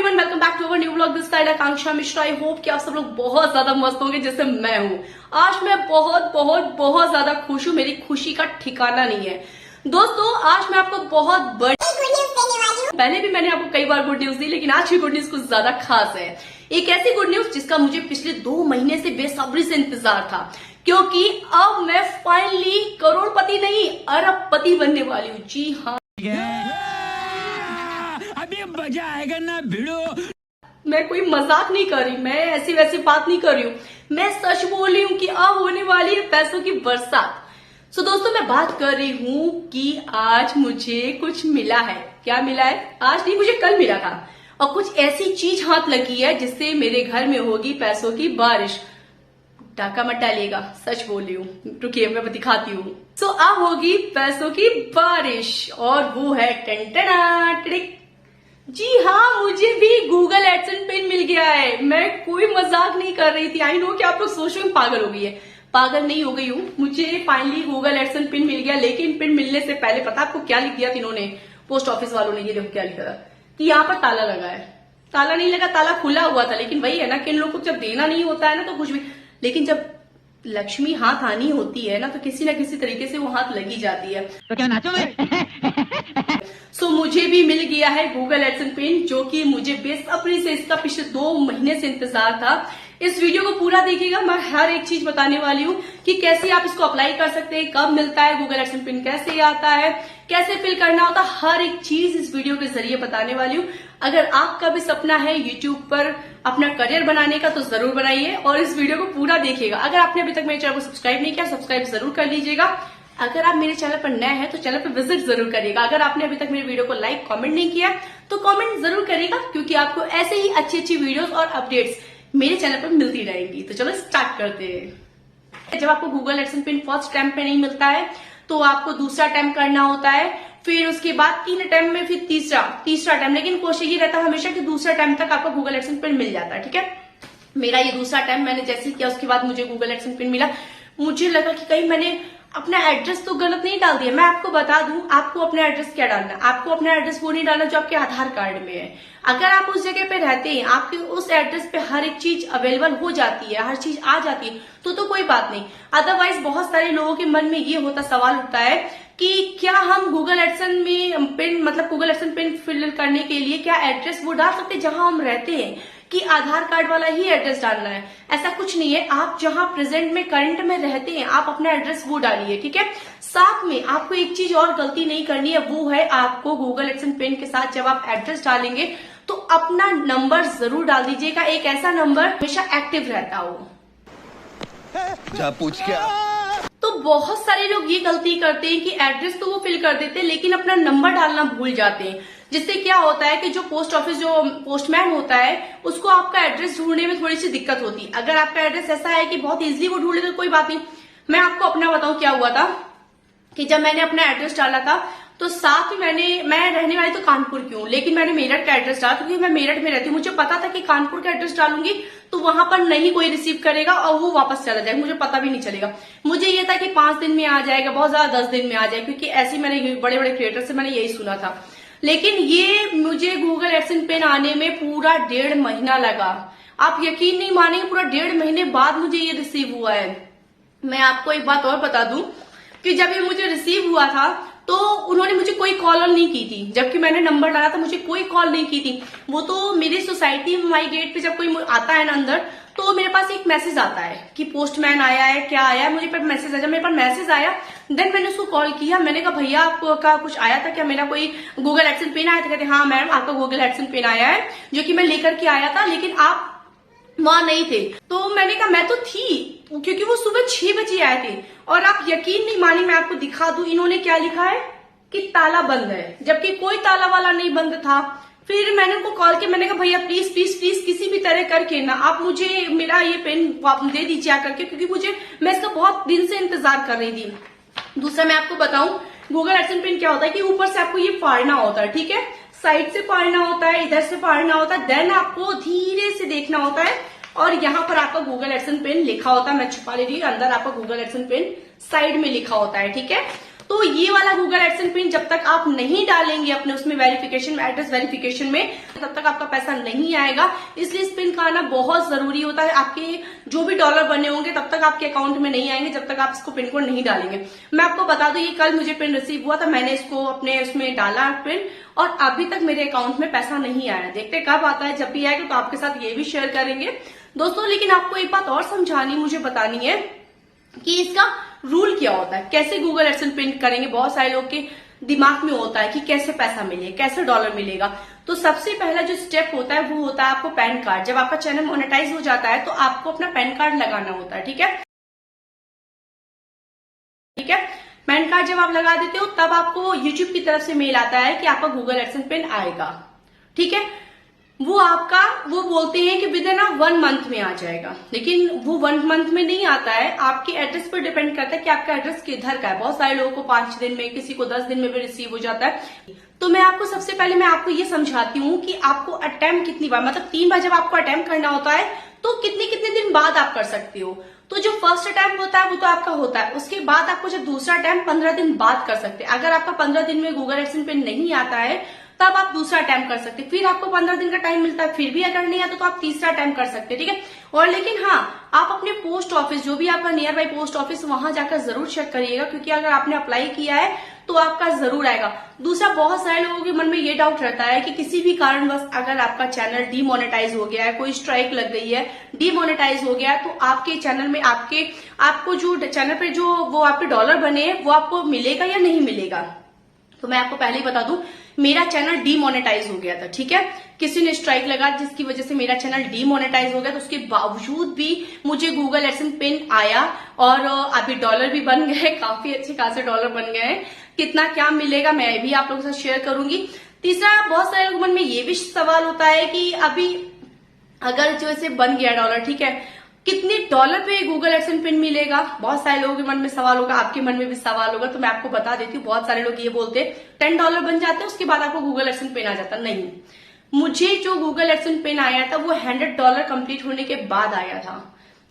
Everyone, welcome back to our new blog. This side Akanksha Mishra. I hope कि आप सब लोग बहुत ज्यादा मस्त होंगे जैसे मैं हूँ। आज मैं बहुत बहुत बहुत ज्यादा खुश हूँ। मेरी खुशी का ठिकाना नहीं है दोस्तों। आज मैं आपको बहुत बड़ी गुड न्यूज देने वाली हूँ। पहले भी मैंने आपको कई बार गुड न्यूज दी, लेकिन आज की गुड न्यूज कुछ ज्यादा खास है। एक ऐसी गुड न्यूज जिसका मुझे पिछले 2 महीने से बेसब्री से इंतजार था, क्योंकि अब मैं फाइनली करोड़पति नहीं अरबपति बनने वाली हूँ। जी हाँ, अभी मजा आएगा ना भिड़ो। मैं कोई मजाक नहीं कर रही, मैं ऐसी वैसी बात नहीं कर रही हूँ। मैं सच बोल रही हूँ कि अब होने वाली है पैसों की बरसात। सो दोस्तों, मैं बात कर रही हूँ कि आज मुझे कुछ मिला है। क्या मिला है? आज नहीं, मुझे कल मिला था। और कुछ ऐसी चीज हाथ लगी है जिससे मेरे घर में होगी पैसों की बारिश। डाका मत डालिएगा, सच बोल रही हूँ। रुकिए, मैं दिखाती हूँ। सो अब होगी पैसों की बारिश, और वो है टन टिक। जी हाँ, मुझे भी गूगल एडसेंस पिन मिल गया है। मैं कोई मजाक नहीं कर रही थी। आई नो कि आप लोग सोच रहे हो पागल हो गई है। पागल नहीं हो गई हूँ, मुझे फाइनली गूगल एडसेंस पिन मिल गया। लेकिन पिन मिलने से पहले पता आपको क्या लिख दिया था इन्होंने, पोस्ट ऑफिस वालों ने? ये देखो क्या लिखा था कि यहाँ पर ताला लगा है। ताला नहीं लगा, ताला खुला हुआ था। लेकिन वही है ना कि इन लोगों को जब देना नहीं होता है ना तो कुछ भी, लेकिन जब लक्ष्मी हाथ आनी होती है ना तो किसी ना किसी तरीके से वो हाथ लगी जाती है। तो क्या नाचो मैं? सो मुझे भी मिल गया है गूगल एडसेंस पिन, जो कि मुझे बेसब्री से इसका पिछले 2 महीने से इंतजार था। इस वीडियो को पूरा देखिएगा, मैं हर एक चीज बताने वाली हूँ कि कैसे आप इसको अप्लाई कर सकते हैं, कब मिलता है गूगल एडसेंस पिन, कैसे आता है, कैसे फिल करना होता है। हर एक चीज इस वीडियो के जरिए बताने वाली हूँ। अगर आपका भी सपना है यूट्यूब पर अपना करियर बनाने का तो जरूर बनाइए और इस वीडियो को पूरा देखिएगा। अगर आपने अभी तक मेरे चैनल को सब्सक्राइब नहीं किया, सब्सक्राइब जरूर कर लीजिएगा। अगर आप मेरे चैनल पर नए हैं तो चैनल पर विजिट जरूर करिएगा। अगर आपने अभी तक मेरे वीडियो को लाइक कमेंट नहीं किया तो कमेंट जरूर करिएगा, क्योंकि आपको ऐसे ही अच्छी अच्छी वीडियोस और अपडेट्स मेरे चैनल पर मिलती रहेंगी। तो चलो स्टार्ट करते हैं। जब आपको Google AdSense pin first attempt पे नहीं मिलता है तो आपको दूसरा अटेम्प्ट करना होता है, फिर उसके बाद 3 अटेम्प्ट में फिर तीसरा अटेम्प्ट। लेकिन कोशिश ये रहता है हमेशा कि दूसरा अटेम्प्ट तक आपको गूगल एडसेंस पिन मिल जाता है। ठीक है, मेरा ये दूसरा अटेम्प्ट मैंने जैसे किया उसके बाद मुझे गूगल एडसेंस पिन मिला। मुझे लगा कि कहीं मैंने अपना एड्रेस तो गलत नहीं डाल दिया। मैं आपको बता दूं, आपको अपना एड्रेस क्या डालना है। आपको अपना एड्रेस वो नहीं डालना जो आपके आधार कार्ड में है। अगर आप उस जगह पे रहते हैं, आपके उस एड्रेस पे हर एक चीज अवेलेबल हो जाती है, हर चीज आ जाती है, तो कोई बात नहीं। अदरवाइज बहुत सारे लोगों के मन में ये सवाल उठता है कि क्या हम गूगल एडसेंस में पिन, मतलब गूगल एडसेंस पिन फिल करने के लिए क्या एड्रेस वो डाल सकते हैं जहां हम रहते हैं, कि आधार कार्ड वाला ही एड्रेस डालना है? ऐसा कुछ नहीं है। आप जहां प्रेजेंट में करंट में रहते हैं आप अपना एड्रेस वो डालिए। ठीक है, साथ में आपको एक चीज और गलती नहीं करनी है, वो है आपको गूगल एडसेंस पिन के साथ जब आप एड्रेस डालेंगे तो अपना नंबर जरूर डाल दीजिएगा। एक ऐसा नंबर हमेशा एक्टिव रहता हो। जा पूछ क्या? तो बहुत सारे लोग ये गलती करते हैं कि एड्रेस तो वो फिल कर देते हैं लेकिन अपना नंबर डालना भूल जाते हैं, जिससे क्या होता है कि जो पोस्ट ऑफिस जो पोस्टमैन होता है उसको आपका एड्रेस ढूंढने में थोड़ी सी दिक्कत होती है। अगर आपका एड्रेस ऐसा है कि बहुत इजीली वो ढूंढ लेते तो कोई बात नहीं। मैं आपको अपना बताऊं क्या हुआ था कि जब मैंने अपना एड्रेस डाला था तो साथ ही मैं रहने वाली तो कानपुर की हूँ, लेकिन मैंने मेरठ का एड्रेस डाला क्योंकि मैं मेरठ में रहती हूँ। मुझे पता था कि कानपुर का एड्रेस डालूंगी तो वहां पर नहीं कोई रिसीव करेगा और वो वापस चला जाएगा, मुझे पता भी नहीं चलेगा। मुझे ये था कि 5 दिन में आ जाएगा, बहुत ज्यादा 10 दिन में आ जाएगा, क्योंकि ऐसे मैंने बड़े बड़े क्रिएटर से मैंने यही सुना था। लेकिन ये मुझे गूगल एडसेंस पिन आने में पूरा 1.5 महीना लगा। आप यकीन नहीं मानेंगे, पूरा 1.5 महीने बाद मुझे ये रिसीव हुआ है। मैं आपको एक बात और बता दूं कि जब ये मुझे रिसीव हुआ था तो उन्होंने मुझे कोई कॉल नहीं की थी। जबकि मैंने नंबर डाला था मुझे कोई कॉल नहीं की थी। वो तो मेरी सोसाइटी में माई गेट पे जब कोई आता है ना अंदर तो मेरे पास एक मैसेज आता है कि पोस्टमैन आया है, क्या आया है, मुझे पर मैसेज आया। जब मेरे पास मैसेज आया देन मैंने उसको कॉल किया। मैंने कहा भैया आपका कुछ आया था क्या, मेरा कोई गूगल एडसेंस पिन आया था? कहते हाँ मैडम आपका गूगल एडसेंस पिन आया है, जो कि मैं लेकर के आया था, लेकिन आप वहां नहीं थे। तो मैंने कहा मैं तो थी, क्योंकि वो सुबह 6 बजे आए थे। और आप यकीन नहीं माने, मैं आपको दिखा दूं इन्होंने क्या लिखा है कि ताला बंद है, जबकि कोई ताला वाला नहीं बंद था। फिर मैंने उनको कॉल किया, मैंने कहा भैया प्लीज प्लीज प्लीज किसी भी तरह करके ना आप मुझे मेरा ये पेन दे दीजिए आकर के, क्योंकि मैं इसका बहुत दिन से इंतजार कर रही थी। दूसरा मैं आपको बताऊं गूगल एडसेंस पिन क्या होता है कि ऊपर से आपको ये फाड़ना होता है। ठीक है, साइड से फाड़ना होता है, इधर से फाड़ना होता है, देन आपको धीरे से देखना होता है और यहाँ पर आपका गूगल एडसेंस पिन लिखा होता है। मैं छुपा ले रही हूँ, अंदर आपका गूगल एडसेंस पिन साइड में लिखा होता है। ठीक है, तो ये वाला गूगल एडसेंस पिन जब तक आप नहीं डालेंगे अपने उसमें वेरिफिकेशन में, एड्रेस वेरिफिकेशन में, तब तक आपका पैसा नहीं आएगा। इसलिए इस पिन का आना बहुत जरूरी होता है। आपके जो भी डॉलर बने होंगे तब तक आपके अकाउंट में नहीं आएंगे जब तक आप इसको पिन कोड नहीं डालेंगे। मैं आपको बता दूं, ये कल मुझे पिन रिसीव हुआ था, मैंने इसको अपने उसमें डाला पिन और अभी तक मेरे अकाउंट में पैसा नहीं आया। देखते कब आता है, जब भी आएगा तो आपके साथ ये भी शेयर करेंगे दोस्तों। लेकिन आपको एक बात और समझानी, मुझे बतानी है कि इसका रूल क्या होता है, कैसे गूगल एडसेंस पिन करेंगे। बहुत सारे लोग के दिमाग में होता है कि कैसे पैसा मिले, कैसे डॉलर मिलेगा। तो सबसे पहला जो स्टेप होता है वो होता है आपको पैन कार्ड। जब आपका चैनल मोनेटाइज हो जाता है तो आपको अपना पैन कार्ड लगाना होता है, ठीक है। ठीक है, पैन कार्ड जब आप लगा देते हो तब आपको यूट्यूब की तरफ से मेल आता है कि आपका गूगल एडसेंस पिन आएगा, ठीक है। वो बोलते हैं कि विद इन 1 मंथ में आ जाएगा, लेकिन वो 1 मंथ में नहीं आता है। आपके एड्रेस पर डिपेंड करता है कि आपका एड्रेस किधर का है। बहुत सारे लोगों को 5 दिन में, किसी को 10 दिन में भी रिसीव हो जाता है। तो मैं आपको सबसे पहले मैं आपको ये समझाती हूँ कि आपको अटेम्प्ट कितनी बार, मतलब 3 बार जब आपको अटेम्प्ट करना होता है तो कितने दिन बाद आप कर सकते हो। तो जो फर्स्ट अटेम्प्ट होता है वो तो आपका होता है, उसके बाद आपको जब दूसरा अटेम्प्ट 15 दिन बाद कर सकते हैं। अगर आपका 15 दिन में गूगल एडसेंस पिन नहीं आता है तब आप दूसरा अटेम्प्ट कर सकते हैं। फिर आपको 15 दिन का टाइम मिलता है, फिर भी अगर नहीं आता तो आप तीसरा अटेम्प्ट कर सकते हैं, ठीक है। और लेकिन हाँ, आप अपने पोस्ट ऑफिस, जो भी आपका नियर बाई पोस्ट ऑफिस, वहां जाकर जरूर चेक करिएगा, क्योंकि अगर आपने अप्लाई किया है तो आपका जरूर आएगा। दूसरा, बहुत सारे लोगों के मन में ये डाउट रहता है कि किसी भी कारणवश अगर आपका चैनल डीमोनेटाइज हो गया है, कोई स्ट्राइक लग गई है, डीमोनेटाइज हो गया है, तो आपके चैनल में आपको जो चैनल पे जो वो आपके डॉलर बने हैं वो आपको मिलेगा या नहीं मिलेगा। तो मैं आपको पहले ही बता दूं, मेरा चैनल डीमोनेटाइज हो गया था, ठीक है। किसी ने स्ट्राइक लगा जिसकी वजह से मेरा चैनल डीमोनेटाइज हो गया, तो उसके बावजूद भी मुझे गूगल एडसेंस पिन आया और अभी डॉलर भी बन गए, काफी अच्छे खासे डॉलर बन गए हैं। कितना क्या मिलेगा मैं भी आप लोगों के साथ शेयर करूंगी। तीसरा, बहुत सारे लोगों के मन में ये भी सवाल होता है कि अभी अगर जो ऐसे बन गया डॉलर, ठीक है, कितने डॉलर पे गूगल एडसेंस पिन मिलेगा। बहुत सारे लोगों के मन में सवाल होगा, आपके मन में भी सवाल होगा, तो मैं आपको बता देती हूँ। बहुत सारे लोग ये बोलते हैं $10 बन जाते हैं, उसके बाद आपको गूगल एडसेंस पिन आ जाता। नहीं, मुझे जो गूगल एडसेंस पिन आया था वो $100 कंप्लीट होने के बाद आया था,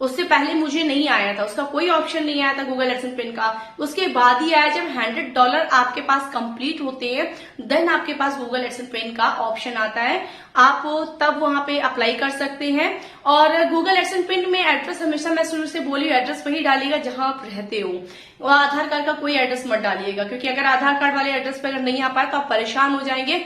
उससे पहले मुझे नहीं आया था। उसका कोई ऑप्शन नहीं आया था गूगल एडसेंस पिन का, उसके बाद ही आया। जब $100 आपके पास कंप्लीट होते हैं देन आपके पास गूगल एडसेंस पिन का ऑप्शन आता है, आप तब वहां पे अप्लाई कर सकते हैं। और गूगल एडसेंस पिन में एड्रेस, हमेशा मैं शुरू से बोली, एड्रेस वही डालिएगा जहां आप रहते हो, और आधार कार्ड का कोई एड्रेस मत डालिएगा, क्योंकि अगर आधार कार्ड वाले एड्रेस पे अगर नहीं आ पाए तो आप परेशान हो जाएंगे।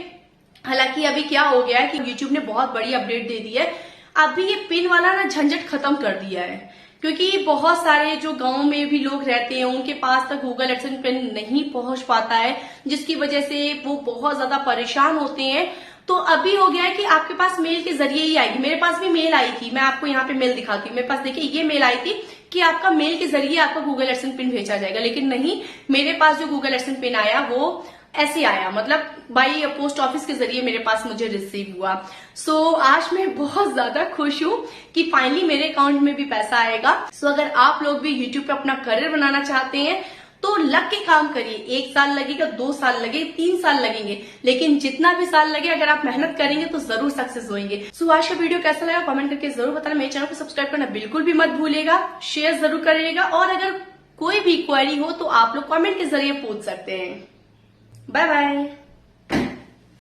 हालांकि अभी क्या हो गया है कि यूट्यूब ने बहुत बड़ी अपडेट दे दी है, अभी ये पिन वाला ना झंझट खत्म कर दिया है, क्योंकि बहुत सारे जो गांव में भी लोग रहते हैं उनके पास तक गूगल एडसेंस पिन नहीं पहुंच पाता है, जिसकी वजह से वो बहुत ज्यादा परेशान होते हैं। तो अभी हो गया है कि आपके पास मेल के जरिए ही आएगी। मेरे पास भी मेल आई थी, मैं आपको यहाँ पे मेल दिखाती हूँ। मेरे पास देखिए ये मेल आई थी कि आपका मेल के जरिए आपका गूगल एडसेंस पिन भेजा जाएगा, लेकिन नहीं, मेरे पास जो गूगल एडसेंस पिन आया वो ऐसे आया, मतलब बाई पोस्ट ऑफिस के जरिए मेरे पास मुझे रिसीव हुआ। सो आज मैं बहुत ज्यादा खुश हूँ कि फाइनली मेरे अकाउंट में भी पैसा आएगा। सो अगर आप लोग भी यूट्यूब पे अपना करियर बनाना चाहते हैं तो लग के काम करिए। 1 साल लगेगा, 2 साल लगे, 3 साल लगेंगे, लेकिन जितना भी साल लगे अगर आप मेहनत करेंगे तो जरूर सक्सेस होंगे। सो आज का वीडियो कैसा लगा कमेंट करके जरूर बताना। मेरे चैनल को सब्सक्राइब करना बिल्कुल भी मत भूलिएगा, शेयर जरूर करिएगा, और अगर कोई भी क्वेरी हो तो आप लोग कमेंट के जरिए पूछ सकते हैं। Bye bye.